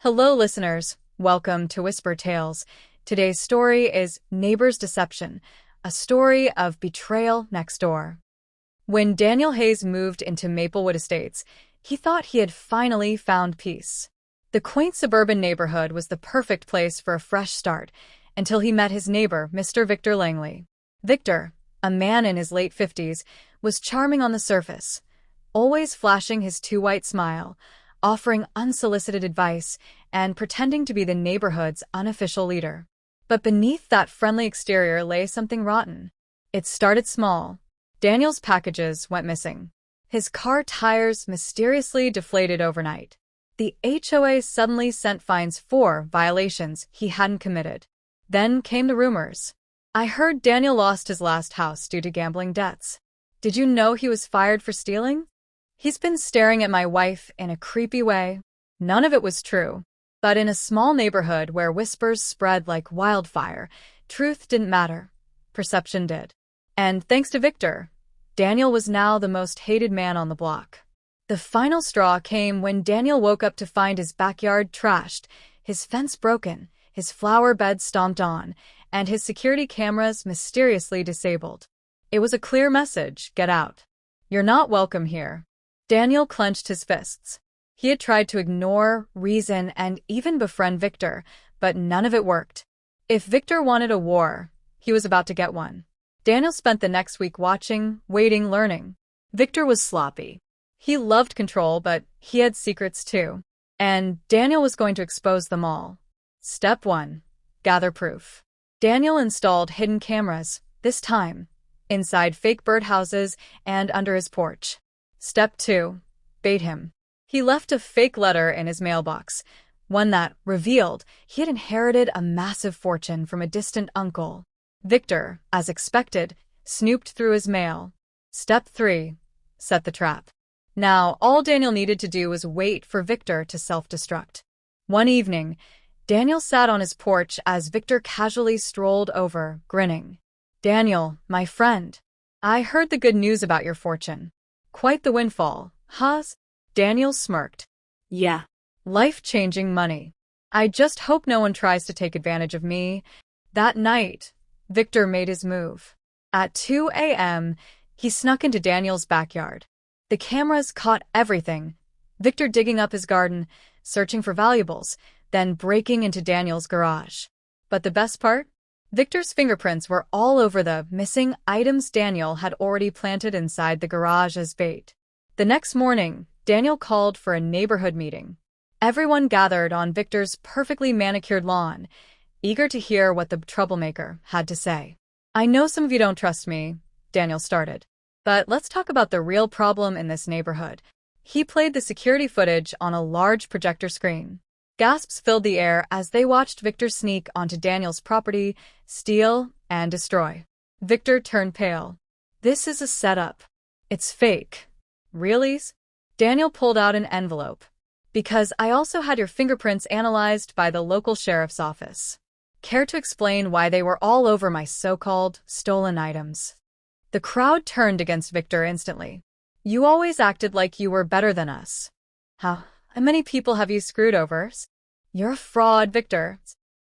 Hello, listeners. Welcome to Whisper Tales. Today's story is Neighbor's Deception, a story of betrayal next door. When Daniel Hayes moved into Maplewood Estates, he thought he had finally found peace. The quaint suburban neighborhood was the perfect place for a fresh start, until he met his neighbor, Mr. Victor Langley. Victor, a man in his late 50s, was charming on the surface, always flashing his too-white smile, offering unsolicited advice, and pretending to be the neighborhood's unofficial leader. But beneath that friendly exterior lay something rotten. It started small. Daniel's packages went missing. His car tires mysteriously deflated overnight. The HOA suddenly sent fines for violations he hadn't committed. Then came the rumors. I heard Daniel lost his last house due to gambling debts. Did you know he was fired for stealing? He's been staring at my wife in a creepy way. None of it was true. But in a small neighborhood where whispers spread like wildfire, truth didn't matter. Perception did. And thanks to Victor, Daniel was now the most hated man on the block. The final straw came when Daniel woke up to find his backyard trashed, his fence broken, his flower bed stomped on, and his security cameras mysteriously disabled. It was a clear message: get out. You're not welcome here. Daniel clenched his fists. He had tried to ignore, reason, and even befriend Victor, but none of it worked. If Victor wanted a war, he was about to get one. Daniel spent the next week watching, waiting, learning. Victor was sloppy. He loved control, but he had secrets too. And Daniel was going to expose them all. Step 1. Gather proof. Daniel installed hidden cameras, this time, inside fake birdhouses and under his porch. Step 2. Bait him. He left a fake letter in his mailbox, one that revealed he had inherited a massive fortune from a distant uncle. Victor, as expected, snooped through his mail. Step 3. Set the trap. Now, all Daniel needed to do was wait for Victor to self-destruct. One evening, Daniel sat on his porch as Victor casually strolled over, grinning. "Daniel, my friend, I heard the good news about your fortune. Quite the windfall, huh?" Daniel smirked. "Yeah. Life-changing money. I just hope no one tries to take advantage of me." That night, Victor made his move. At 2 a.m., he snuck into Daniel's backyard. The cameras caught everything: Victor digging up his garden, searching for valuables, then breaking into Daniel's garage. But the best part? Victor's fingerprints were all over the missing items Daniel had already planted inside the garage as bait. The next morning, Daniel called for a neighborhood meeting. Everyone gathered on Victor's perfectly manicured lawn, eager to hear what the troublemaker had to say. "I know some of you don't trust me," Daniel started, "but let's talk about the real problem in this neighborhood." He played the security footage on a large projector screen. Gasps filled the air as they watched Victor sneak onto Daniel's property, steal, and destroy. Victor turned pale. "This is a setup. It's fake." "Really?" Daniel pulled out an envelope. "Because I also had your fingerprints analyzed by the local sheriff's office." "Care to explain why they were all over my so-called stolen items?" The crowd turned against Victor instantly. "You always acted like you were better than us. How many people have you screwed over?" "You're a fraud, Victor."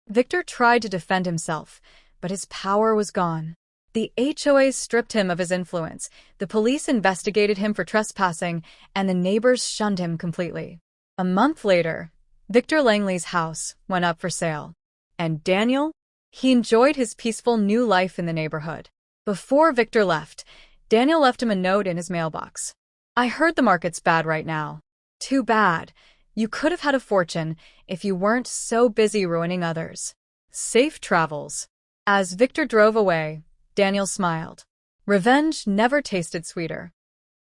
Victor tried to defend himself, but his power was gone. The HOA stripped him of his influence, the police investigated him for trespassing, and the neighbors shunned him completely. A month later, Victor Langley's house went up for sale. And Daniel? He enjoyed his peaceful new life in the neighborhood. Before Victor left, Daniel left him a note in his mailbox. "I heard the market's bad right now. Too bad. You could have had a fortune if you weren't so busy ruining others. Safe travels." As Victor drove away, Daniel smiled. Revenge never tasted sweeter.